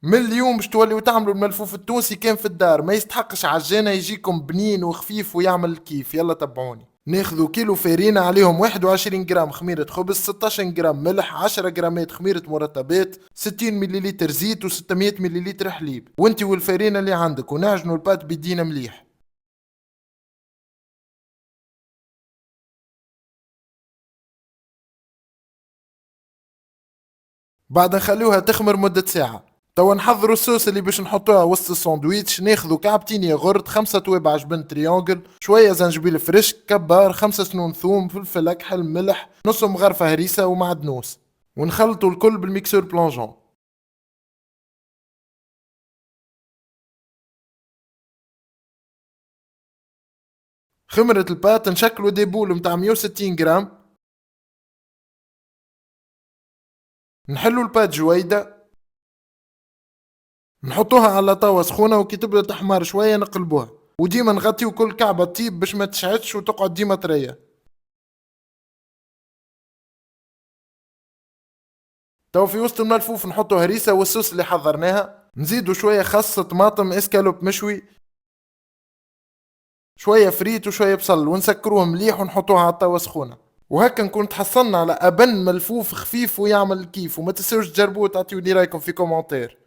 من اليوم باش توليو تعملوا الملفوف التونسي كان في الدار، ما يستحقش عجانة يجيكم بنين وخفيف ويعمل الكيف. يلا تبعوني. ناخذوا كيلو فارينة عليهم 21 جرام خميرة خبز، 16 جرام ملح، 10 جرامات خميرة مرطبات، 60 مليلتر زيت و600 مليلتر حليب، وانتي والفارينة اللي عندك، ونعجنوا البات بيدينا مليح. بعد نخليوها تخمر مدة ساعة. توا نحضروا الصوص اللي باش نحطوها وسط الساندويتش. ناخذوا كعبتين ياغورت، 5 توابع جبن تريونجل، شوية زنجبيل فريش كبار، 5 سنون ثوم، فلفل أكحل، ملح، نص مغرفة هريسة ومعدنوس، ونخلطوا الكل بالميكسور بلونجون. خمرة البات نشكلوا دي بول متاع 160 جرام. نحلوا البات جويدة، نحطوها على طاوة سخونة، وكي تبدا تحمر شوية نقلبوها، وديما نغطيو كل كعبة طيب باش ما تشعتش وتقعد ديما طرية. تو في وسط الملفوف نحطوا هريسة والصوص اللي حضرناها، نزيدوا شوية خس، طماطم، اسكالوب مشوي، شوية فريت وشوية بصل، ونسكروه مليح ونحطوها على الطاوة سخونة. وهكا نكون تحصلنا على أبن ملفوف خفيف ويعمل كيف. وما تنسوش تجربوه وتعطيوني رايكم في كومنتير.